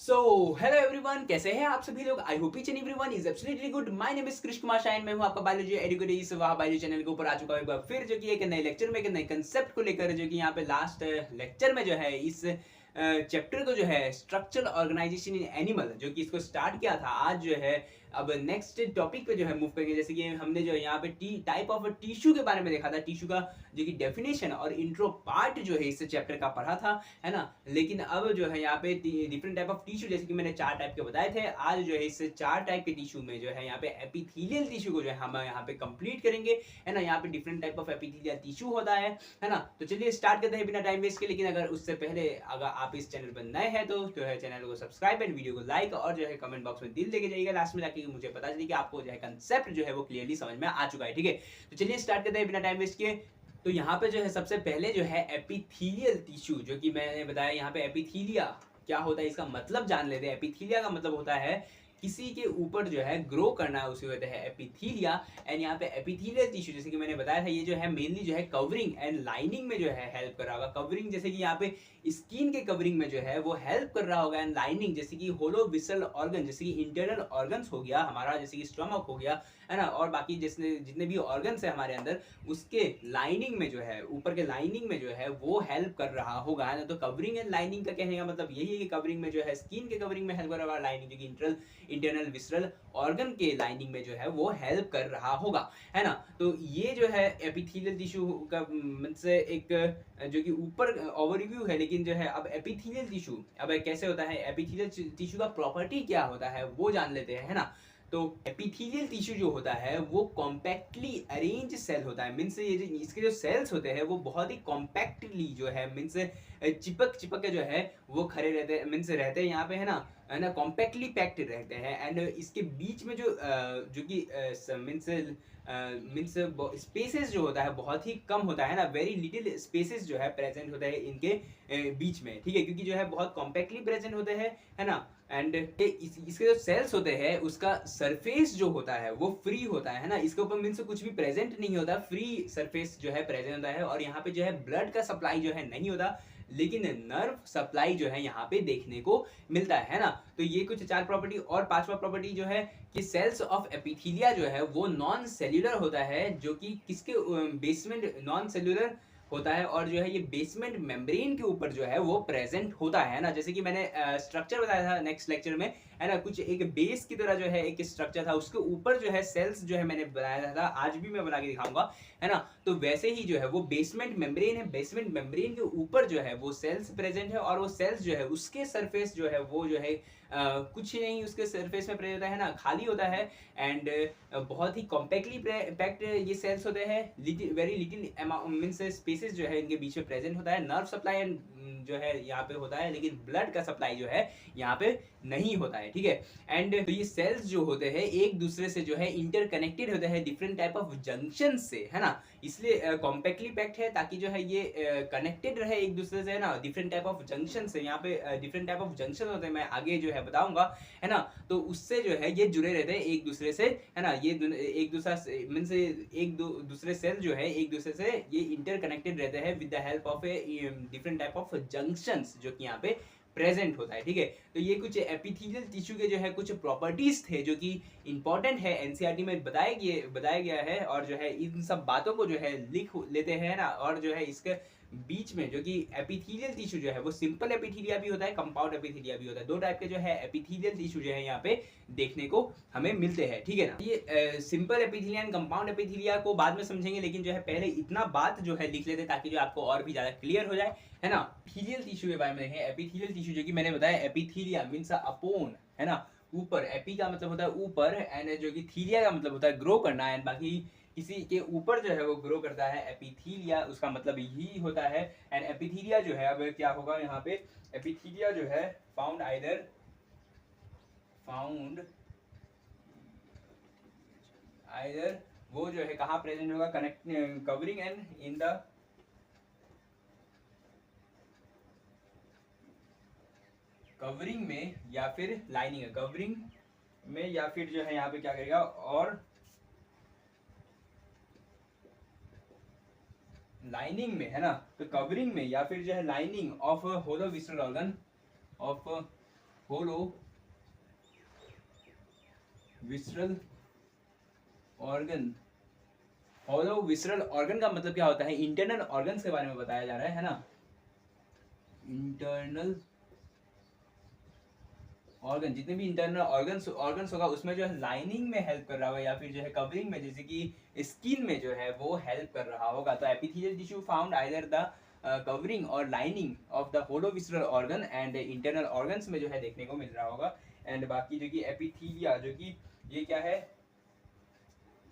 So hello everyone, कैसे हैं आप सभी लोग। I hope each and everyone is absolutely good. My name is Krishna Kumar shine. मैं हूं आपका बायोलॉजी एडुकेटर इस वाह बायोलॉजी चैनल के ऊपर आ चुका हूं एक बार फिर, जो कि एक नए लेक्चर में एक नए कंसेप्ट को लेकर, जो कि यहाँ पे लास्ट लेक्चर में जो है इस चैप्टर को जो है स्ट्रक्चरल ऑर्गेनाइजेशन इन एनिमल, जो कि इसको स्टार्ट किया था, आज जो है अब नेक्स्ट टॉपिक पे जो है मूव करेंगे। जैसे कि हमने जो है यहाँ पे टाइप ऑफ टिश्यू के बारे में देखा था, टिश्यू का जो कि डेफिनेशन और इंट्रो पार्ट जो है इस चैप्टर का पढ़ा था, है ना। लेकिन अब जो है यहाँ पे डिफरेंट टाइप ऑफ टिश्यू, जैसे कि मैंने 4 टाइप के बताए थे, आज जो है इस 4 टाइप के टिश्यू में जो है यहाँ पे एपिथेलियल टिश्यू को जो है हम यहाँ पे कंप्लीट करेंगे, है ना। यहाँ पे different type of epithelial tissue होता है ना। तो चलिए स्टार्ट करते हैं बिना टाइम वेस्ट के। लेकिन अगर उससे पहले अगर आप इस चैनल पर नए हैं तो जो है चैनल को सब्सक्राइब एंड वीडियो को लाइक और जो है कमेंट बॉक्स में दिल देके जाइएगा लास्ट में, ताकि मुझे पता चले कि आपको जो है कंसेप्ट जो है वो क्लियरली समझ में आ चुका है। ठीक है, तो चलिए स्टार्ट करते हैं बिना टाइम वेस्ट किए। तो यहाँ पे जो है सबसे पहले जो है एपिथेलियल टिश्यू, जो कि मैंने बताया यहाँ पे एपिथेलिया क्या होता है, इसका मतलब जान लेते हैं। एपिथेलिया का मतलब होता है किसी के ऊपर जो है ग्रो करना, उसे कहते हैं एपिथेलिया। एंड यहाँ पे एपिथेलियल टिश्यू, जैसे कि मैंने बताया था, ये जो है मेनली जो है कवरिंग एंड लाइनिंग में जो है हेल्प कर रहा होगा। कवरिंग जैसे कि यहाँ पे स्किन के कवरिंग में जो है वो हेल्प कर रहा होगा, एंड लाइनिंग जैसे कि होलो विसल ऑर्गन, जैसे कि इंटरनल ऑर्गन्स हो गया हमारा, जैसे कि स्टमक हो गया, है ना, और बाकी जितने भी ऑर्गन्स है हमारे अंदर, उसके लाइनिंग में जो है, ऊपर के लाइनिंग में जो है वो हेल्प कर रहा होगा, है ना। तो कवरिंग एंड लाइनिंग का कहने का मतलब यही है कि कवरिंग में जो है स्किन के कवरिंग में हेल्प कर रहा होगा, लाइनिंग जो कि इंटरनल विसरल ऑर्गन के लाइनिंग में जो है वो हेल्प कर रहा होगा, है ना। तो ये जो है एपिथेलियल टिश्यू का से एक जो कि ऊपर ओवरव्यू है। लेकिन जो है अब एपिथेलियल टिश्यू अब कैसे होता है, एपिथेलियल टिश्यू का प्रॉपर्टी क्या होता है वो जान लेते हैं, है ना। तो एपिथेलियल टिश्यू जो होता है वो कॉम्पैक्टली अरेंज सेल होता है। मीन्स ये इसके जो सेल्स होते हैं वो बहुत ही कॉम्पैक्टली जो है, मीन्स चिपक चिपक के जो है वो खड़े रहते हैं, मीन्स रहते हैं यहाँ पे, है ना, कॉम्पैक्टली पैक्ड रहते हैं। एंड इसके बीच में जो कि मीन्स मीन्स स्पेसेस जो होता है बहुत ही कम होता है ना, वेरी लिटिल स्पेसेस जो है प्रेजेंट होता है इनके बीच में। ठीक है, क्योंकि जो है बहुत कॉम्पैक्टली प्रेजेंट होते हैं, है ना। एंड इसके जो सेल्स होते हैं उसका सरफेस जो होता है वो फ्री होता है ना। इसके ऊपर मीन्स कुछ भी प्रेजेंट नहीं होता, फ्री सरफेस जो है प्रेजेंट होता है। और यहाँ पे जो है ब्लड का सप्लाई जो है नहीं होता, लेकिन नर्व सप्लाई जो है यहाँ पे देखने को मिलता है ना। तो ये कुछ 4 प्रॉपर्टी। और 5वां प्रॉपर्टी जो है कि सेल्स ऑफ एपिथेलिया जो है वो नॉन सेल्यूलर होता है, जो कि किसके बेसमेंट नॉन सेल्यूलर होता है, और जो है ये बेसमेंट मेम्ब्रेन के ऊपर जो है वो प्रेजेंट होता है ना। जैसे कि मैंने स्ट्रक्चर बताया था नेक्स्ट लेक्चर में, है ना, कुछ एक बेस की तरह जो है एक स्ट्रक्चर था, उसके ऊपर जो है सेल्स जो है मैंने बनाया था, आज भी मैं बना के दिखाऊंगा, है ना। तो वैसे ही जो है वो बेसमेंट मेम्ब्रेन है, बेसमेंट मेम्ब्रेन के ऊपर जो है वो सेल्स प्रेजेंट है, और वो सेल्स जो है उसके सरफेस जो है वो जो है कुछ नहीं उसके सरफेस में प्रेजेंट होता है ना, खाली होता है। एंड बहुत ही कॉम्पैक्टली पैक्ड ये सेल्स होते हैं, very little amount means spaces जो है इनके बीच में प्रेजेंट होता है। नर्व सप्लाई जो है यहाँ पे होता है, लेकिन ब्लड का सप्लाई जो है यहाँ पे नहीं होता है। ठीक है, एंड तो ये सेल्स जो होते हैं एक दूसरे से जो है इंटरकनेक्टेड होते हैं डिफरेंट टाइप ऑफ जंक्शन से, है ना। इसलिए कॉम्पैक्टली पैक्ड है, ताकि जो है ये कनेक्टेड रहे एक दूसरे से, है ना, डिफरेंट टाइप ऑफ जंक्शन से। यहाँ पे डिफरेंट टाइप ऑफ जंक्शन होते हैं, मैं आगे जो है बताऊंगा, है ना। तो उससे जो है ये जुड़े रहते हैं एक दूसरे से, है ना। ये एक दूसरा मीन्स दूसरे सेल जो है एक दूसरे से ये इंटरकनेक्टेड रहते हैं with the help of a different type of junctions, जो कि यहाँ पे प्रेजेंट होता है। ठीक है, तो ये कुछ एपिथेलियल टिश्यू के जो है कुछ प्रॉपर्टीज थे जो कि इंपॉर्टेंट है, एनसीईआरटी में बताया गया है। और जो है इन सब बातों को जो है लिख लेते हैं ना। और जो है इसके बीच में जो कि एपिथेलियल टिश्यू जो है वो सिंपल एपिथेलिया भी होता है, कंपाउंड एपिथेलिया भी होता है। 2 टाइप के जो है एपिथेलियल टिश्यू जो है यहाँ पे देखने को हमें मिलते हैं। ठीक है ना, ये simple epithelia and compound epithelia को बाद में समझेंगे, लेकिन जो है पहले इतना बात जो है लिख लेते हैं, ताकि जो आपको और भी ज्यादा क्लियर हो जाए, है ना। एपिथेलियल टिश्यू के बारे में देखें। एपिथेलियल टिश्यू जो कि मैंने बताया, एपिथेलिया मींस अपोन, है ना, ऊपर। एपी का मतलब होता है ऊपर, एंड जो कि थीलिया का मतलब होता है ग्रो करना, एंड बाकी किसी के ऊपर जो है वो ग्रो करता है एपिथेलिया, उसका मतलब यही होता है। एंड एपिथेलिया जो है अब क्या होगा यहाँ पे, एपिथेलिया जो है फाउंड आइदर वो जो है कहाँ प्रेजेंट होगा, connect covering and in the covering में या फिर लाइनिंग है, कवरिंग में या फिर जो है यहाँ पे क्या करेगा, और लाइनिंग में, है ना। तो कवरिंग में या फिर जो है lining of hollow visceral organ, of hollow visceral organ. Hollow visceral organ का मतलब क्या होता है? इंटरनल ऑर्गन्स के बारे में बताया जा रहा है ना। इंटरनल ऑर्गन, जितने भी इंटरनल ऑर्गन्स होगा उसमें जो है लाइनिंग में हेल्प कर रहा होगा या फिर जो है कवरिंग में, जैसे कि स्किन में जो है वो हेल्प कर रहा होगा। तो epithelial tissue found either the covering और lining of the hollow visceral organ and internal organs में जो है देखने को मिल रहा होगा। एंड बाकी जो कि एपिथीलिया, जो कि ये क्या है,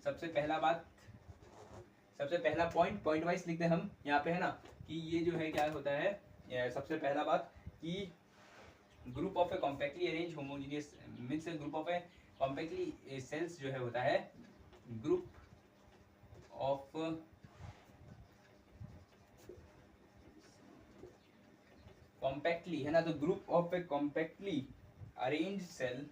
सबसे पहला पॉइंट वाइज लिखते हैं हम यहाँ पे, है ना, कि ये जो है क्या होता है। सबसे पहला बात कि group of a compactly arrange homogenous means group of a compactly cells जो है होता है ग्रुप ऑफ कॉम्पैक्टली, है ना। तो group of a compactly arrange cell,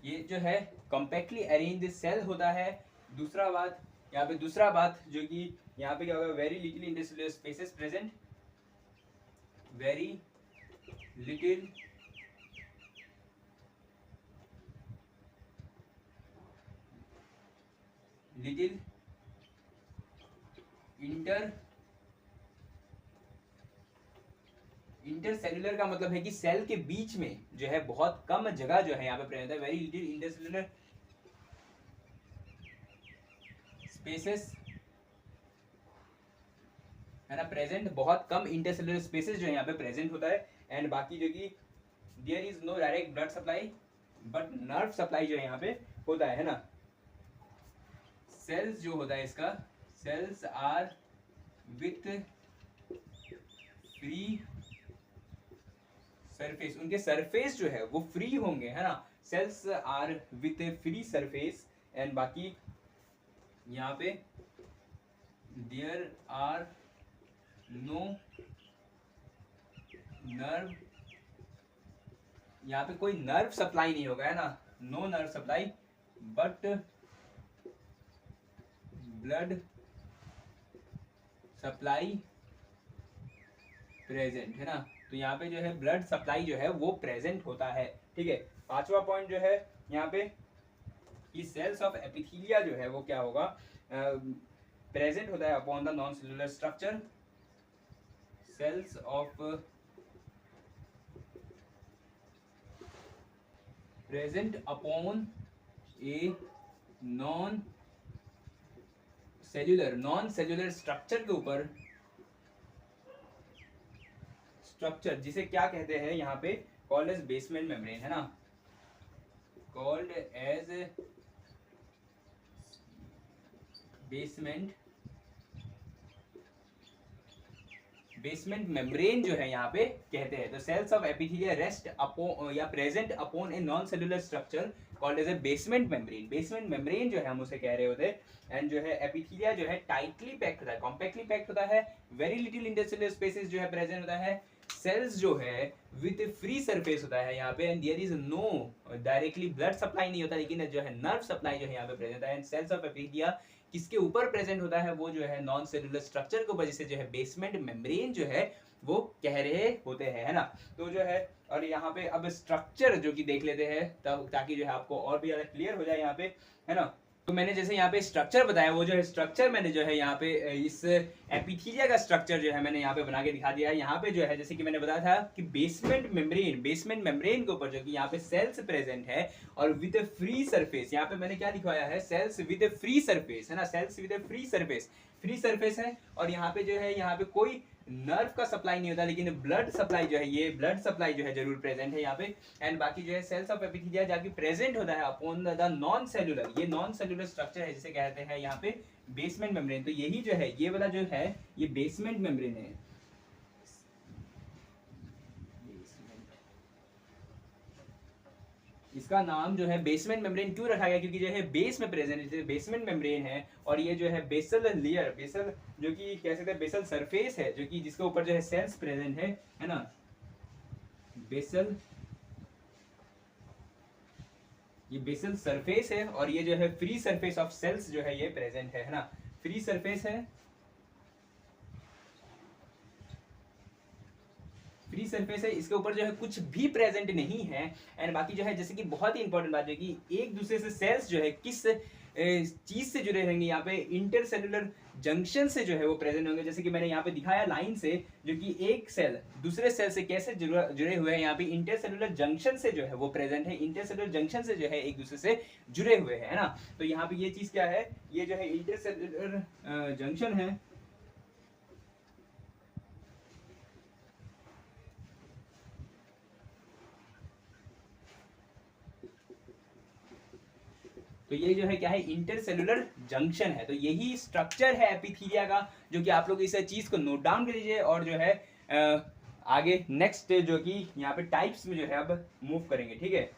ये जो है कॉम्पैक्टली अरेंज सेल होता है। दूसरा बात जो कि यहाँ पे क्या होगा, very little intercellular spaces present, very little intercellular का मतलब है कि सेल के बीच में जो है बहुत कम जगह जो है यहाँ पे प्रेजेंट है। वेरी लिटिल इंटरसेल्युलर स्पेसेस, है ना, प्रेजेंट, बहुत कम इंटरसेल्युलर स्पेसेस जो है यहाँ पे प्रेजेंट होता है। एंड बाकी जो कि there is no direct blood supply but nerve supply जो है यहाँ पे होता है ना। सेल्स जो होता है इसका, cells are with free surface, उनके सरफेस जो है वो फ्री होंगे, है ना। Cells are with a free surface. And बाकी यहाँ पे देयर आर नो नर्व, यहाँ पे कोई नर्व सप्लाई नहीं होगा, है ना, no nerve supply but blood supply present, है ना। तो यहाँ पे जो है ब्लड सप्लाई जो है वो प्रेजेंट होता है, ठीक है। पांचवा पॉइंट जो है यहाँ पे कि सेल्स ऑफ एपिथेलिया जो है वो क्या होगा, प्रेजेंट होता है upon the non cellular structure, cells of present upon a non cellular structure के ऊपर, स्ट्रक्चर जिसे क्या कहते हैं यहाँ पे, कॉल्ड एज बेसमेंट मेम्ब्रेन, है ना, कॉल्ड एज बेसमेंट मेम्ब्रेन जो है यहाँ पे कहते हैं। तो cells of epithelia rest upon या present upon a non cellular structure called as a basement membrane जो है हम उसे कह रहे होते हैं। एंड जो है एपिथेलिया जो है टाइटली पैक्ड होता है, कॉम्पैक्टली पैक्ड होता है, वेरी लिटिल इंटरसेलुलर स्पेसेस जो है प्रेजेंट होता है, सेल्स जो है विथ फ्री सरफेस होता है यहाँ पे। And there is no directly blood supply नहीं होता, लेकिन जो है नर्व सप्लाई जो है यहाँ पे प्रेजेंट है। एंड सेल्स ऑफ एपिथेलिया किसके ऊपर प्रेजेंट होता है, वो जो है नॉन सेलुलर स्ट्रक्चर के ऊपर, जिसे जो है बेसमेंट मेम्ब्रेन जो है वो कह रहे होते हैं, है ना। तो जो है और यहाँ पे अब स्ट्रक्चर जो कि देख लेते हैं तब, ताकि जो है आपको और भी ज्यादा क्लियर हो जाए यहाँ पे, है ना। तो मैंने जैसे यहाँ पे स्ट्रक्चर बताया, वो जो है स्ट्रक्चर मैंने जो है यहाँ पे इस एपिथेलिया का स्ट्रक्चर जो है मैंने यहाँ पे बना के दिखा दिया है। यहाँ पे जो है जैसे कि मैंने बताया था कि बेसमेंट मेम्ब्रेन के ऊपर जो कि यहाँ पे सेल्स प्रेजेंट है और विद ए फ्री सरफेस, यहाँ पे मैंने क्या लिखवाया है, cells with a free surface, है ना, cells with a free surface है। और यहाँ पे जो है यहाँ पे कोई नर्व का सप्लाई नहीं होता, लेकिन ब्लड सप्लाई जो है, ये ब्लड सप्लाई जो है जरूर प्रेजेंट है यहाँ पे। एंड बाकी जो है सेल्स ऑफ एपिथेलिया जाके प्रेजेंट होता है अपॉन द नॉन सेलुलर, ये नॉन सेलुलर स्ट्रक्चर है जिसे कहते हैं यहाँ पे बेसमेंट मेम्ब्रेन। तो यही जो है ये वाला जो है ये बेसमेंट मेम्ब्रेन है। इसका नाम जो है बेसमेंट मेम्ब्रेन क्यों रखा गया, क्योंकि जो है बेस में प्रेजेंट है, बेसमेंट मेम्ब्रेन है। और ये जो है बेसल लेयर, बेसल जो कि कह सकते हैं बेसल सरफेस है, जो कि जिसके ऊपर जो है सेल्स प्रेजेंट है ना, बेसल, ये बेसल सरफेस है। और ये जो है फ्री सरफेस ऑफ सेल्स जो है ये प्रेजेंट है ना, फ्री सरफेस है। फ्री सरफेस है, इसके ऊपर जो है कुछ भी प्रेजेंट नहीं है। एंड बाकी जो है जैसे कि बहुत ही इंपॉर्टेंट बात है कि एक दूसरे से सेल्स जो है किस चीज से जुड़े रहेंगे, यहाँ पे इंटरसेलुलर जंक्शन से जो है वो प्रेजेंट होंगे। जैसे कि मैंने यहाँ पे दिखाया लाइन से, जो कि एक सेल दूसरे सेल से कैसे जुड़े हुए हैं, यहाँ पे इंटरसेलुलर जंक्शन से जो है वो प्रेजेंट है, इंटरसेलुलर जंक्शन से जो है एक दूसरे से जुड़े हुए हैं, है ना। तो यहाँ पे ये चीज क्या है, ये जो है इंटरसेलुलर जंक्शन है। तो ये जो है क्या है, इंटरसेलुलर जंक्शन है। तो यही स्ट्रक्चर है एपिथीलिया का, जो कि आप लोग इस चीज को नोट डाउन कर लीजिए। और जो है आगे नेक्स्ट जो कि यहाँ पे टाइप्स में जो है अब मूव करेंगे, ठीक है।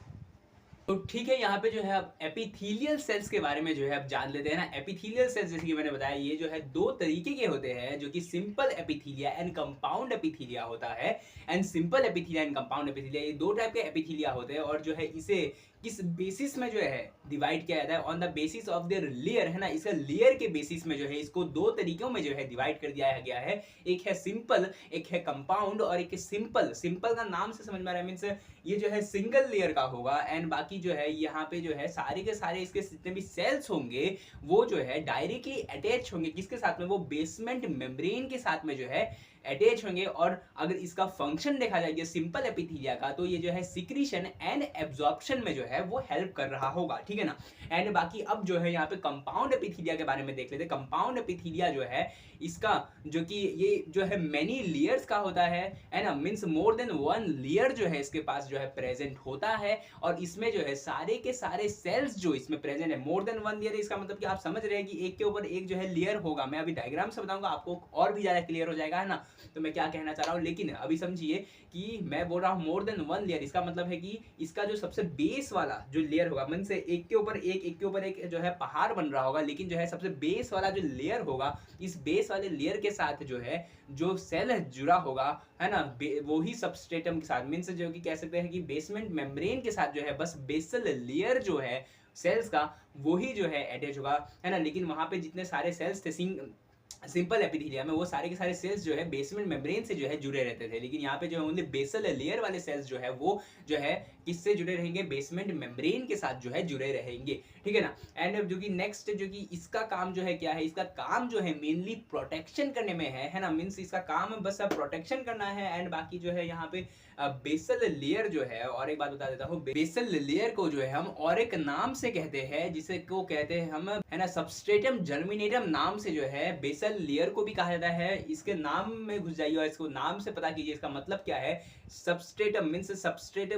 तो ठीक है, यहाँ पे जो है अब एपिथेलियल सेल्स के बारे में जो है अब जान लेते हैं ना। एपिथेलियल सेल्स जैसे कि मैंने बताया, ये जो है दो तरीके के होते हैं, जो कि simple epithelia and compound epithelia होता है। And simple epithelia and compound epithelia, ये दो टाइप के एपिथेलिया होते हैं। और जो है इसे किस बेसिस में जो है डिवाइड किया जाता है, on the basis of their layer, है ना। इसका लेयर के बेसिस में जो है इसको दो तरीकों में जो है डिवाइड कर दिया गया है। एक है सिंपल, एक है कंपाउंड, और एक है सिंपल। सिंपल का नाम से समझ में आ रहा है, मीन्स ये जो है सिंगल लेयर का होगा। एंड बाकी जो है यहाँ पे जो है सारे के सारे इसके जितने भी सेल्स होंगे वो जो है डायरेक्टली अटैच होंगे किसके साथ में, वो बेसमेंट मेम्ब्रेन के साथ में जो है अटैच होंगे। और अगर इसका फंक्शन देखा जाए सिंपल एपिथेलिया का, तो ये जो है सिक्रीशन एंड एब्जॉर्प्शन में जो है वो हेल्प कर रहा होगा, ठीक है ना। एंड बाकी अब जो है यहाँ पे कंपाउंड एपिथेलिया के बारे में देख लेते हैं। कंपाउंड एपिथेलिया जो है इसका जो कि ये जो है मेनी लेयर्स का होता है ना, means more than one layer जो है इसके पास जो है प्रेजेंट होता है। और इसमें जो है सारे के सारे सेल्स जो इसमें प्रेजेंट है, मोर देन वन लेयर, इसका मतलब कि आप समझ रहे हैं कि एक के ऊपर एक जो है लेयर होगा। मैं अभी डायग्राम से बताऊंगा आपको और भी ज्यादा क्लियर हो जाएगा, है ना। तो मैं क्या कहना चाह रहा हूँ, लेकिन अभी समझिए कि मैं बोल रहा हूँ मोर देन वन लेयर, इसका मतलब है कि इसका जो सबसे बेस वाला जो लेयर होगा, मींस एक के ऊपर एक जो है पहाड़ बन रहा होगा, लेकिन जो है सबसे बेस वाला जो लेयर होगा, इस बेस वाले लेयर के साथ जो है जो सेल है जुड़ा होगा, है ना, वो ही सबस्ट्रेटम के साथ, मींस जो कि कह सकते हैं कि बेसमेंट मेम्ब्रेन के साथ जो है बस बेसल लेयर जो है सेल्स का वही जो है अटैच होगा, है ना। लेकिन वहां पे जितने सारे सेल्स थे सिंपल एपिथेलिया में, वो सारे के सारे सेल्स जो है बेसमेंट मेम्ब्रेन से जो है जुड़े रहते थे। लेकिन यहाँ पे जो है ओनली बेसल लेयर वाले सेल्स जो है वो जो है किससे जुड़े रहेंगे, बेसमेंट मेम्ब्रेन के साथ जो है जुड़े रहेंगे, ठीक है ना। एंड जो कि नेक्स्ट जो कि इसका काम जो है क्या है, इसका काम जो है मेनली प्रोटेक्शन करने में है ना। मींस इसका काम बस प्रोटेक्शन करना है। एंड बाकी जो है यहाँ पे बेसल लेयर जो है, और एक बात बता देता हूँ, बेसल लेयर को जो है हम और एक नाम से कहते हैं, जिसे को कहते हैं हम, है ना, सबस्ट्रेटम जर्मिनेटम नाम से जो है बेसल लेयर को भी कहा जाता है। इसके नाम में घुस जाइए और इसको नाम से पता कीजिए इसका मतलब क्या है। सबस्ट्रेटम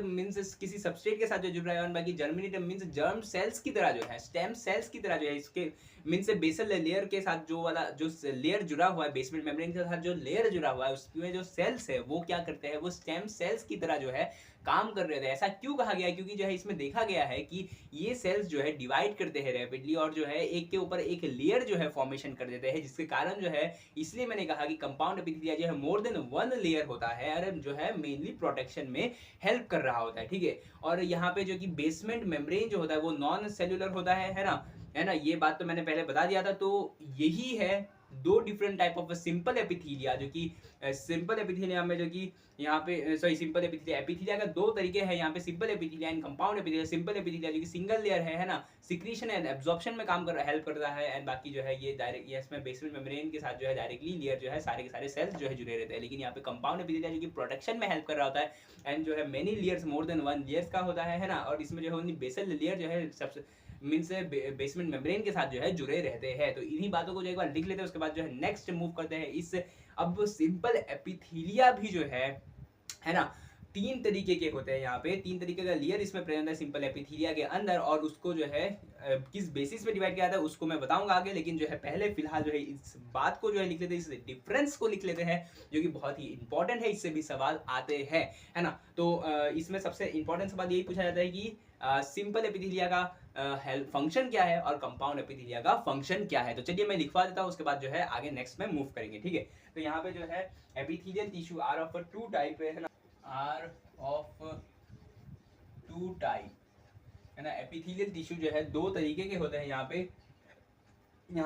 मींस किसी सबस्ट्रेट के साथ जो जुड़ रहा है, और बाकी जर्मिनेटम मींस जर्म सेल्स की तरह जो है, स्टेम सेल्स की तरह जो है, इसके मींस बेसल लेयर के साथ जो वाला जो लेयर जुड़ा हुआ है, बेसमेंट मेम्ब्रेन के साथ जो लेयर जुड़ा हुआ है, उसमें जो सेल्स है वो क्या करते हैं, वो स्टेम सेल्स की तरह जो है काम कर रहे थे। ऐसा क्यों कहा गया है, क्योंकि जो है इसमें देखा गया है कि ये सेल्स जो है डिवाइड करते हैं रैपिडली, और जो है एक के ऊपर एक लेयर जो है फॉर्मेशन कर देते हैं, जिसके कारण जो है, इसलिए मैंने कहा कि कंपाउंड एपिथेलिया जो है मोर देन वन लेयर होता है, और जो है मेनली प्रोटेक्शन में हेल्प कर रहा होता है, ठीक है। और यहाँ पे जो कि बेसमेंट मेम्ब्रेन जो होता है वो नॉन सेल्यूलर होता है ना, है ना। ये बात तो मैंने पहले बता दिया था। तो यही है दो different type of simple epithelia, जो कि सिंपल एपिथेलिया में जो कि यहाँ पे सॉरी सिंपल एपिथेलिया का दो तरीके हैं यहाँ पे, simple epithelia and compound epithelia. Simple epithelia जो कि सिंगल लेयर है ना, सिक्रीशन एंड एब्जॉर्प्शन में काम कर रहा है, हेल्प करता है। एंड बाकी जो है ये डायरेक्ट इसमें बेसमेंट मेम्ब्रेन के साथ जो है डायरेक्टली लेयर जो है सारे के सारे सेल्स जो है जुड़े रहते हैं। लेकिन यहाँ पे कंपाउंड एपिथेलिया जो कि प्रोटेक्शन में हेल्प कर रहा होता है, एंड जो है many layers more than one layers का होता है ना। और इसमें जो है ओनली बेसल लेयर जो है सबसे मींस बेसमेंट मेम्ब्रेन के साथ जो है जुड़े रहते हैं। तो इन्हीं बातों को जो एक बार लिख लेते हैं, उसके बाद जो है नेक्स्ट मूव करते हैं इस अब सिंपल एपिथेलिया भी जो है ना, तीन तरीके के होते हैं। यहाँ पे तीन तरीके का लेयर इसमें प्रेजेंट है सिंपल एपिथेलिया के अंदर, और उसको जो है किस बेसिस पे डिवाइड किया जाता है उसको मैं बताऊंगा आगे। लेकिन जो है पहले फिलहाल जो है इस बात को जो है लिख लेते हैं, इस डिफरेंस को लिख लेते हैं, जो कि बहुत ही इंपॉर्टेंट है, इससे भी सवाल आते हैं, है ना। तो इसमें सबसे इंपॉर्टेंट सवाल यही पूछा जाता है कि सिंपल एपिथेलिया का फंक्शन क्या है और कंपाउंड एपिथेलिया का फंक्शन क्या है। तो चलिए मैं लिखवा देता हूँ, उसके बाद जो है आगे नेक्स्ट में मूव करेंगे, ठीक है। तो यहाँ पे जो है epithelial tissue are of two type है ना, आर ऑफ टू टाइप, है ना। एपिथेलियल टिश्यू जो है दो तरीके के होते हैं यहाँ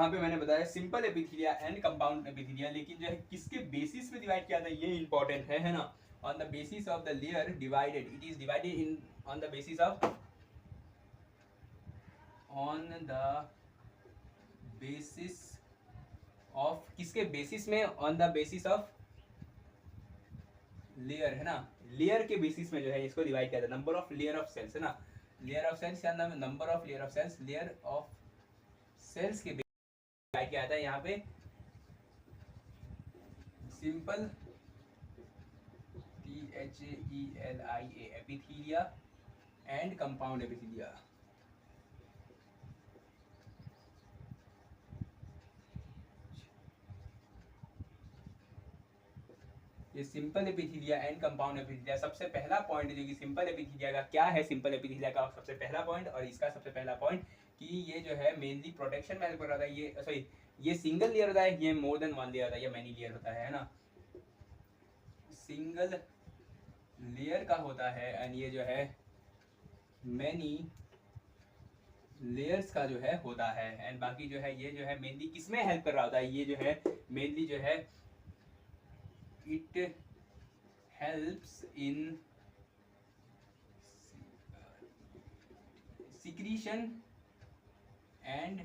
पे मैंने बताया simple epithelia and compound epithelia. लेकिन जो है किसके बेसिस पे डिवाइड किया था ये इंपॉर्टेंट है ना। on the basis of the layer divided, it is divided in on the basis of किसके बेसिस में, on the basis of layer है ना, लेयर के बेसिस में जो है इसको डिवाइड किया था, number of layer of cells है ना, लेयर ऑफ सेल्स या number of layer of cells, layer of cells के डिवाइड किया था यहाँ पे simple THELIA epithelia and compound epithelia. ये simple epithelia and compound epithelia, सबसे पहला पॉइंट जो कि सिंपल एपिथीलिया का क्या है, सिंपल एपिथीलिया का सबसे पहला पॉइंट और इसका सबसे पहला पॉइंट कि ये जो है मेनली प्रोटेक्शन में हेल्प कर रहा था। ये सॉरी, ये सिंगल लेयर होता है, ये मोर देन वन लेयर होता है, ये मैनी लेयर होता है ना, सिंगल लेयर का होता है एंड ये जो है मैनी लेयर्स का जो है होता है। एंड बाकी जो है ये जो है मेनली किसमें हेल्प कर रहा होता है, ये जो है मेनली जो है it helps in secretion and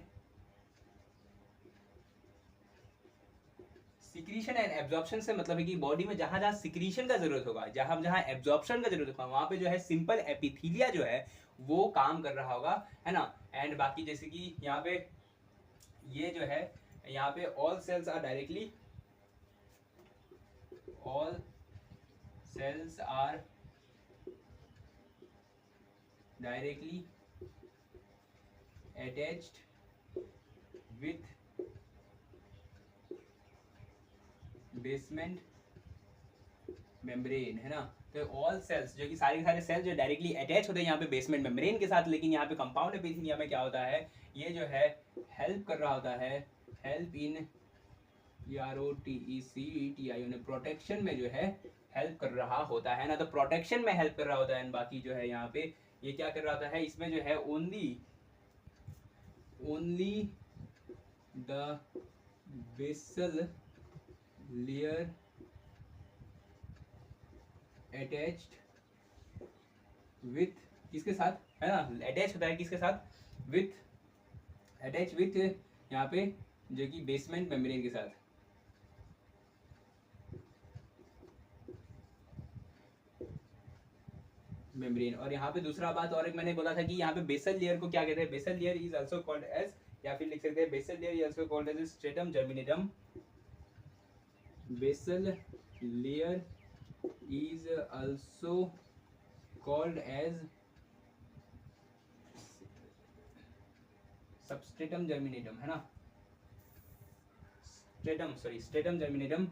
absorption से मतलब है कि बॉडी में जहां जहां सिक्रीशन का जरूरत होगा, जहां जहां एब्जॉर्प्शन का जरूरत होगा, वहां पे जो है सिंपल एपिथीलिया जो है वो काम कर रहा होगा, है ना। एंड बाकी जैसे कि यहाँ पे ये जो है यहाँ पे all cells are directly, all cells are directly attached with basement membrane है ना। तो ऑल सेल्स जो कि सारे सारे सेल्स जो डायरेक्टली अटैच होते हैं यहाँ पे बेसमेंट मेम्ब्रेन के साथ, लेकिन यहाँ पे कंपाउंड एपिथीलिया में क्या होता है, ये जो है हेल्प कर रहा होता है, हेल्प इन PROTECTION प्रोटेक्शन में जो है हेल्प कर रहा होता है ना, तो प्रोटेक्शन में हेल्प कर रहा होता है। एंड बाकी जो है यहाँ पे ये क्या कर रहा होता है, इसमें जो है only the basal layer attached with, किसके साथ है ना, अटैच होता है किसके साथ, विथ अटैच विथ यहाँ पे जो कि बेसमेंट मेम्ब्रेन के साथ। मेम्ब्रेन। और यहाँ पे दूसरा बात और एक मैंने बोला था कि यहाँ पे बेसल लेयर को क्या कहते हैं, basal layer is also called as, या फिर लिख सकते हैं basal layer is also called as stratum germinativum, basal layer is also called as substratum germinativum है ना, स्ट्रेटम जर्मिनेटम,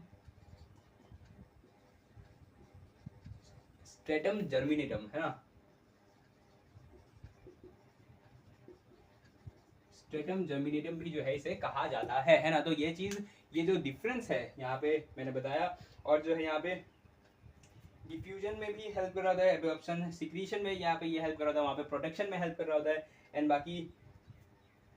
स्ट्रेटम जर्मिनेटम है ना, स्ट्रेटम जर्मिनेटम भी जो है इसे कहा जाता है ना। तो ये चीज, ये जो डिफरेंस है यहाँ पे मैंने बताया, और जो है यहाँ पे डिफ्यूजन में भी हेल्प कर रहा होता है, एब्जॉर्प्शन सिक्रीशन में यहाँ पे ये हेल्प कर रहा होता है, वहाँ पे प्रोटेक्शन में हेल्प कर रहा होता है। एंड बाकी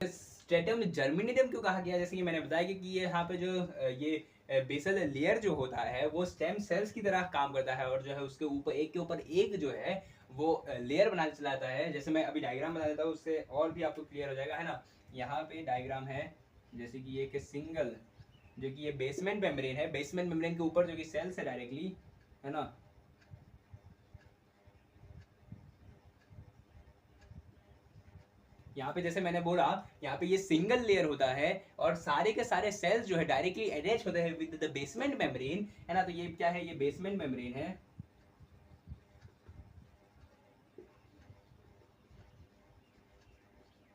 स्ट्रेटम जर्मिनेटम क्यों कहा गया, जैसे कि मैंने बताया कि ये यहाँ पे जो ये बेसल लेयर जो होता है वो स्टेम सेल्स की तरह काम करता है, और जो है उसके ऊपर एक के ऊपर एक जो है वो लेयर बना चला जाता है। जैसे मैं अभी डायग्राम बना देता हूँ, उससे और भी आपको क्लियर हो जाएगा, है ना। यहाँ पे डायग्राम है, जैसे कि एक सिंगल जो कि ये बेसमेंट मेम्ब्रेन है, बेसमेंट मेम्ब्रेन के ऊपर जो कि सेल्स है डायरेक्टली, है ना। यहाँ पे जैसे मैंने बोला, यहाँ पे ये सिंगल लेयर होता है और सारे के सारे सेल्स जो है डायरेक्टली अटैच होते हैं विद द बेसमेंट मेम्ब्रेन, है ना। तो ये क्या है, ये बेसमेंट मेम्ब्रेन है,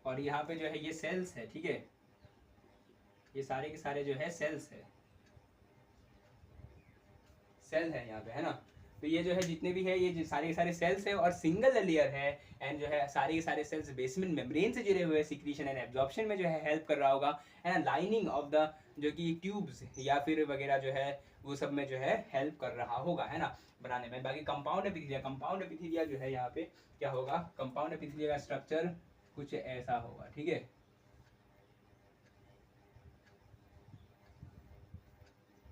और यहाँ पे जो है ये सेल्स है, ठीक है, ये सारे के सारे जो है सेल्स है, सेल है यहाँ पे, है ना। तो ये जो है जितने भी है ये सारे के सारे सेल्स है और सिंगल लेयर है, एंड जो है सारे के सारे सेल्स बेसमेंट मेम्ब्रेन से जुड़े हुए सिक्रीशन एंड एब्जॉर्प्शन में जो है हेल्प कर रहा होगा, है ना। लाइनिंग ऑफ द जो कि ट्यूब्स या फिर वगैरह जो है वो सब में जो है हेल्प कर रहा होगा, है ना, बनाने में। बाकी कंपाउंड एपिथेलिया जो है यहाँ पे क्या होगा, कंपाउंड एपिथेलिया का स्ट्रक्चर कुछ ऐसा होगा, ठीक है।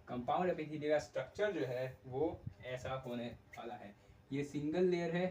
कंपाउंड एपिथेलिया का स्ट्रक्चर जो है वो ऐसा होने वाला है। ये सिंगल लेयर है,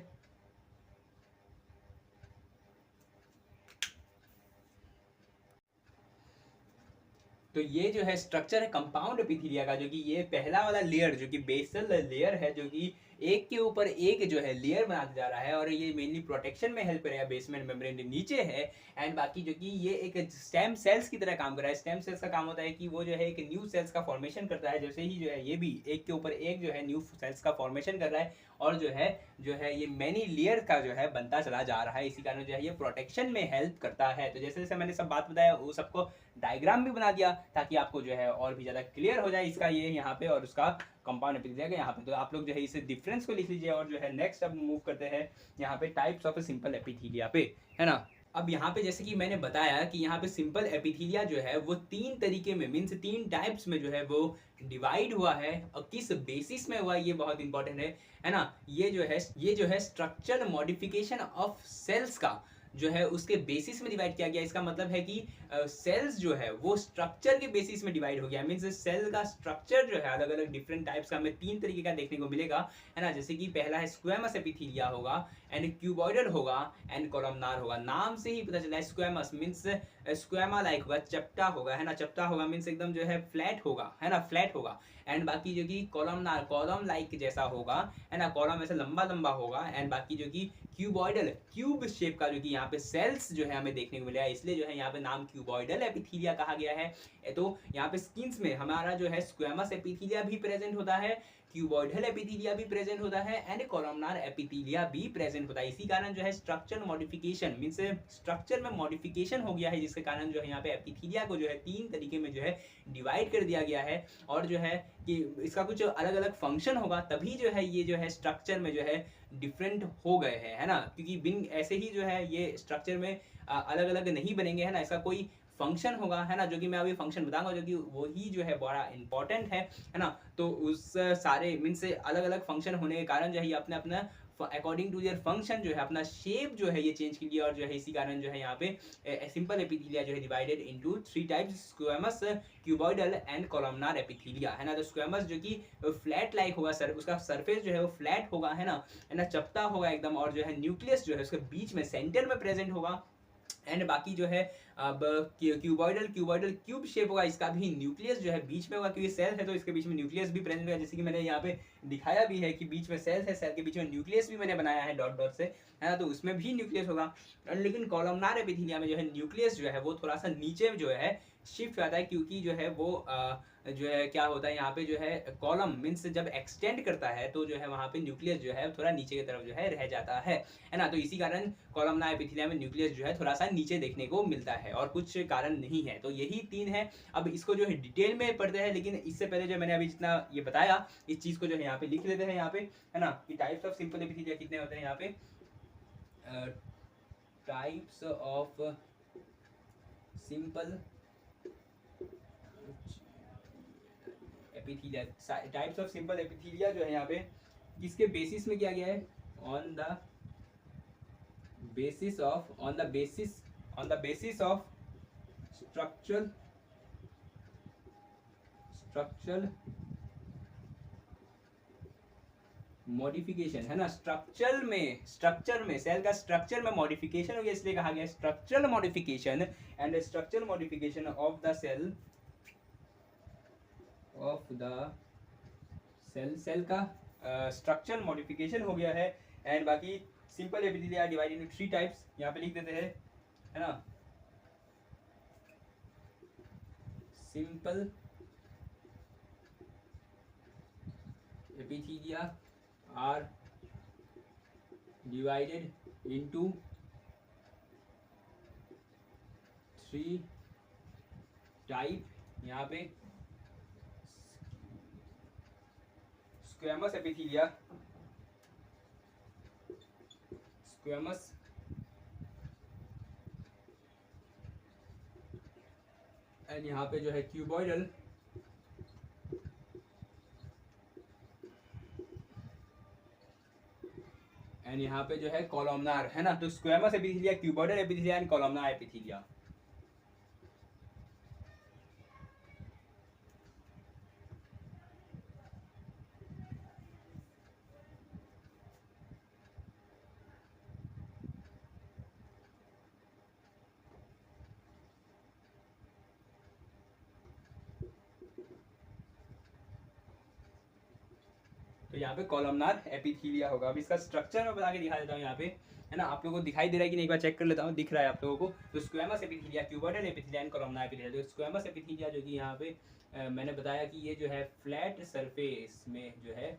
तो ये जो है स्ट्रक्चर है कंपाउंड एपिथेलिया का, जो कि ये पहला वाला लेयर जो कि बेसल लेयर है, जो कि एक के ऊपर एक जो है लेयर बनाता जा रहा है, और ये मेनली प्रोटेक्शन में हेल्प करेगा। बेसमेंट मेम्ब्रेन नीचे है, एंड बाकी जो कि ये एक स्टेम सेल्स की तरह काम कर रहा है। स्टेम सेल्स का काम होता है कि वो जो है एक न्यू सेल्स का फॉर्मेशन करता है, जैसे ही जो है ये भी एक के ऊपर एक जो है न्यू सेल्स का फॉर्मेशन कर रहा है, और जो है ये मैनी लेयर का जो है बनता चला जा रहा है। इसी कारण जो है ये प्रोटेक्शन में हेल्प करता है। तो जैसे जैसे मैंने सब बात बताया, वो सबको डायग्राम भी बना दिया ताकि आपको जो है और भी ज़्यादा क्लियर हो जाए इसका ये यहाँ पे, और उसका कंपाउंड एपिथेलिया का यहाँ पे। तो आप लोग जो है इस डिफरेंस को लिख लीजिए, और जो है नेक्स्ट अब मूव करते हैं यहाँ पे टाइप्स ऑफ सिंपल एपिथेलिया पे, है ना। अब यहाँ पे जैसे कि मैंने बताया कि यहाँ पे सिंपल एपिथेलिया जो है वो 3 तरीके में, मीन्स 3 टाइप्स में जो है वो डिवाइड हुआ है, और किस बेसिस में हुआ ये बहुत इंपॉर्टेंट है ना। ये जो है स्ट्रक्चरल मॉडिफिकेशन ऑफ सेल्स का जो है उसके बेसिस में डिवाइड किया गया। इसका मतलब है कि सेल्स जो है वो स्ट्रक्चर के बेसिस में डिवाइड हो गया। मीन्स सेल का स्ट्रक्चर जो है अलग अलग डिफरेंट टाइप्स का हमें 3 तरीके का देखने को मिलेगा, है ना। जैसे कि पहला है स्क्वेमस एपिथेलिया होगा, एंड क्यूबॉइडल होगा, एंड कॉलमनार होगा। नाम से ही पता चला है स्क्वेमस मीन्स स्क्वेमा लाइक होगा, चपटा होगा, है ना। चपटा होगा मीन्स एकदम जो है फ्लैट होगा, है ना, फ्लैट होगा। एंड बाकी जो कि कॉलमनार, कॉलम लाइक जैसा होगा, है ना, कॉलम ऐसे लंबा लंबा होगा। एंड बाकी जो कि क्यूबॉइडल, क्यूब शेप का जो कि यहाँ पे सेल्स जो है हमें देखने को मिलेगा, इसलिए जो है यहाँ पे नाम क्यूबॉइडल एपिथेलिया कहा गया है। तो यहाँ पे स्किन्स में हमारा जो है स्क्वेमस एपिथेलिया भी प्रेजेंट होता है, क्यूबॉइडल एपिथेलिया भी प्रेजेंट होता है, एंड कॉलमनार एपिथेलिया भी प्रेजेंट होता है। इसी कारण जो है स्ट्रक्चर मॉडिफिकेशन मींस स्ट्रक्चर में मॉडिफिकेशन हो गया है, जिसके कारण जो है यहाँ पे एपिथेलिया को जो है 3 तरीके में जो है डिवाइड कर दिया गया है। और जो है कि इसका कुछ अलग अलग फंक्शन होगा, तभी जो है ये जो है स्ट्रक्चर में जो है डिफरेंट हो गए हैं, है ना। क्योंकि बिन ऐसे ही जो है ये स्ट्रक्चर में अलग अलग नहीं बनेंगे, है ना। इसका कोई फंक्शन होगा, है ना, जो कि मैं अभी फंक्शन बताऊंगा, जो कि वही जो है बड़ा इंपॉर्टेंट है ना। तो उस सारे मीन्स अलग अलग फंक्शन होने के कारण जो है ये अपना अपना अकॉर्डिंग टू देयर फंक्शन जो है अपना शेप जो है ये चेंज कर लिया, और जो है इसी कारण जो है यहाँ पे सिंपल एपिथेलिया जो है divided into 3 types, squamous, cuboidal and columnar epithelia, है ना। तो स्क्वेमस जो कि फ्लैट लाइक होगा, सर उसका सरफेस जो है वो फ्लैट होगा, है ना, चपटा होगा एकदम, और जो है न्यूक्लियस जो है उसके बीच में सेंटर में प्रेजेंट होगा। एंड बाकी जो है अब क्यूबॉइडल क्यूब शेप होगा, इसका भी न्यूक्लियस जो है बीच में होगा, क्योंकि सेल है तो इसके बीच में न्यूक्लियस भी प्रेजेंट होगा, जैसे कि मैंने यहाँ पे दिखाया भी है कि बीच में सेल है, सेल के बीच में न्यूक्लियस भी मैंने बनाया है डॉट डॉट से, है ना, तो उसमें भी न्यूक्लियस होगा। लेकिन कॉलमनार एपिथेलिया में जो है न्यूक्लियस जो है वो थोड़ा सा नीचे जो है शिफ्ट आता है, क्योंकि जो है वो जो है क्या होता है यहाँ पे जो है कॉलम मीन्स जब एक्सटेंड करता है तो जो है वहाँ पे न्यूक्लियस जो है थोड़ा नीचे की तरफ जो है रह जाता है ना। तो इसी कारण कॉलमनार एपिथेलिया में न्यूक्लियस जो है थोड़ा सा नीचे देखने को मिलता है, और कुछ कारण नहीं है। तो यही 3 है। अब इसको जो है डिटेल में पढ़ते हैं, लेकिन इससे पहले जो मैंने अभी जितना ये बताया इस चीज़ को जो है यहाँ पे लिख लेते हैं यहाँ पे, है ना, कि टाइप्स ऑफ सिंपल एपिथेलिया कितने होते हैं यहाँ पे। Types of simple epithelia, types of simple epithelia जो है यहाँ पे किसके बेसिस में किया गया है, on the basis of structural modification, है ना। स्ट्रक्चर में सेल का स्ट्रक्चर में मॉडिफिकेशन हो गया, इसलिए कहा गया structural modification. And structural modification of the cell cell का स्ट्रक्चरल मॉडिफिकेशन हो गया है। एंड बाकी simple epithelia divided into 3 types, यहाँ पे लिख देते हैं, है ना। Simple epithelia are divided into 3 type, यहाँ पे स्क्वेमस एपिथेलिया, एंड यहाँ पे जो है क्यूबॉइडल, एंड यहाँ पे जो है कॉलमनार, है ना। तो squamous epithelia, cuboidal epithelia and columnar epithelia. तो यहाँ पे कॉलमनार एपिथीलिया होगा। अब इसका स्ट्रक्चर मैं बता के दिखा देता हूँ यहाँ पे, है ना। आप लोगों को दिखाई दे रहा है कि नहीं, एक बार चेक कर लेता हूँ, दिख रहा है आप लोगों को। तो स्क्वेमस एपिथीलिया, क्यूबोइडल एपिथीलिया एंड कॉलमनार एपिथीलिया। तो स्क्वेमस एपिथीलिया जो कि यहाँ पे मैंने बताया कि ये जो है फ्लैट सरफेस में जो है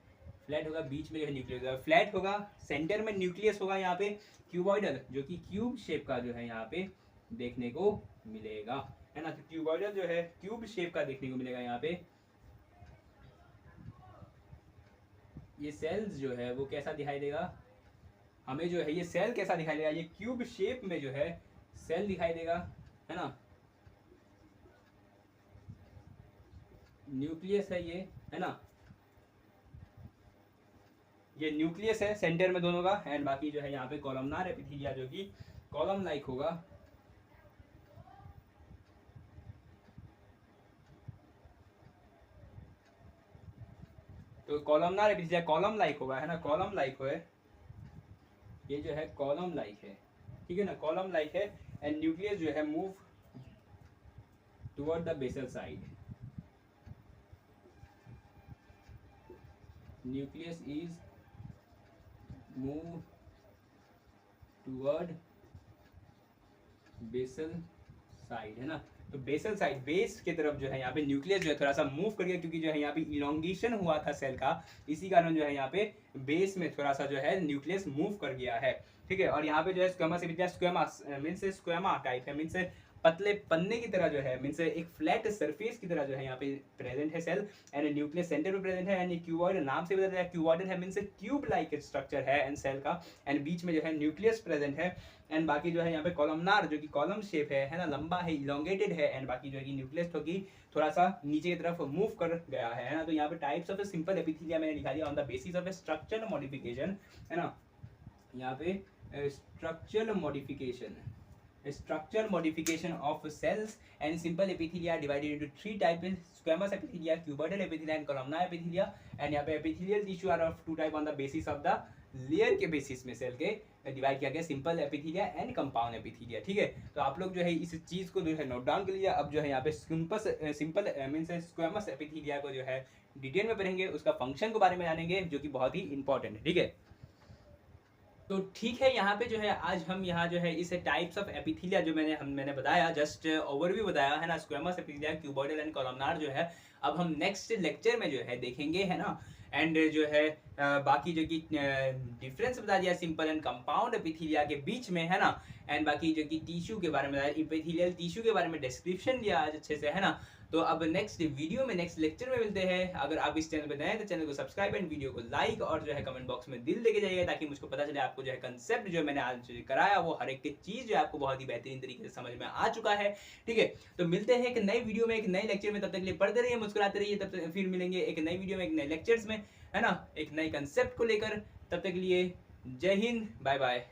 फ्लैट होगा, बीच में जो है न्यूक्लियस होगा, फ्लैट होगा, सेंटर में न्यूक्लियस होगा यहाँ पे। क्यूबॉइडल जो कि क्यूब शेप का जो है यहाँ पे देखने को मिलेगा, है ना। तो क्यूबॉइडल जो है क्यूब शेप का देखने को मिलेगा यहाँ पे। ये सेल्स जो है वो कैसा दिखाई देगा हमें, जो है ये सेल कैसा दिखाई देगा, ये क्यूब शेप में जो है सेल दिखाई देगा, है ना। न्यूक्लियस है ये, है ना, ये न्यूक्लियस है सेंटर में दोनों का। एंड बाकी जो है यहाँ पे कॉलमनार एपिथीलिया जो कि कॉलम लाइक होगा। तो कॉलमनार एपिथीलिया कॉलम लाइक होगा, है ना, कॉलम लाइक है, ये जो है कॉलम लाइक है, ठीक है ना, कॉलम लाइक है। एंड न्यूक्लियस जो है move toward the basal side, nucleus is move toward basal side, है ना। तो बेसल साइड, बेस की तरफ जो है यहाँ पे न्यूक्लियस जो है थोड़ा सा मूव कर गया, क्योंकि जो है यहाँ पे इलोंगेशन हुआ था सेल का, इसी कारण जो है यहाँ पे बेस में थोड़ा सा जो है न्यूक्लियस मूव कर गया है, ठीक है। और यहाँ पे जो है squamous epithelia, squamous means squama type है, मींस पतले पन्ने की तरह जो है, मींस एक फ्लैट सरफेस की तरह जो है यहाँ पे प्रेजेंट है सेल। एंड न्यूक्लियस सेंटर में प्रेजेंट है। एंड ये क्यूबॉइडल नाम से बताया क्यूबॉइडल है, मींस ट्यूब लाइक स्ट्रक्चर है एंड सेल का। एंड बीच में जो है न्यूक्लियस प्रेजेंट है। एंड बाकी जो है यहाँ पे कॉलमनार जो कि कॉलम शेप है ना, लंबा है, इलोंगेटेड है। एंड बाकी जो है कि न्यूक्लियस होगी थोड़ा सा नीचे की तरफ मूव कर गया है ना। तो यहाँ पे टाइप्स ऑफ सिंपल एपिथेलिया मैंने लिखा दिया on the basis of structural modification, है ना। यहाँ पे structural modification of cells and simple epithelia divided into three types: squamous epithelia, cuboidal epithelia and columnar epithelia. And यहाँ पे epithelial tissue are of two type on the basis of the layer के basis में cell के divide किया गया, simple epithelia and compound epithelia, ठीक है। तो आप लोग जो है इस चीज को जो है नोट डाउन कर लीजिए। अब जो है यहाँ पे सिंपल मींस स्क्वेमस एपिथेलिया को जो है डिटेल में पढ़ेंगे, उसका फंक्शन के बारे में जानेंगे, जो कि बहुत ही इंपॉर्टेंट है, ठीक है। तो ठीक है, यहाँ पे जो है आज हम यहाँ जो है इस टाइप्स ऑफ एपिथेलिया जो मैंने बताया, जस्ट ओवरव्यू बताया, है ना, squamous epithelia, cuboidal and columnar जो है अब हम नेक्स्ट लेक्चर में जो है देखेंगे, है ना। एंड जो है बाकी जो कि डिफरेंस बता दिया सिंपल एंड कंपाउंड एपिथेलिया के बीच में, है ना। एंड बाकी जो कि टिश्यू के बारे में बताया, एपिथेलियल टिश्यू के बारे में डिस्क्रिप्शन दिया आज अच्छे से, है ना। तो अब नेक्स्ट वीडियो में, नेक्स्ट लेक्चर में मिलते हैं। अगर आप इस चैनल पे नए हैं तो चैनल को सब्सक्राइब एंड वीडियो को लाइक और जो है कमेंट बॉक्स में दिल देके जाइएगा, ताकि मुझको पता चले आपको जो है कंसेप्ट जो मैंने आज कराया वो हर एक चीज जो है आपको बहुत ही बेहतरीन तरीके से समझ में आ चुका है, ठीक है। तो मिलते हैं एक नई वीडियो में, एक नए लेक्चर में। तब तक के लिए पढ़ते रहिए, मुस्कुराते रहिए। तब तक फिर मिलेंगे एक नई वीडियो में, एक नए लेक्चर्स में, है ना, एक नए कंसेप्ट को लेकर। तब तक के लिए जय हिंद, बाय बाय।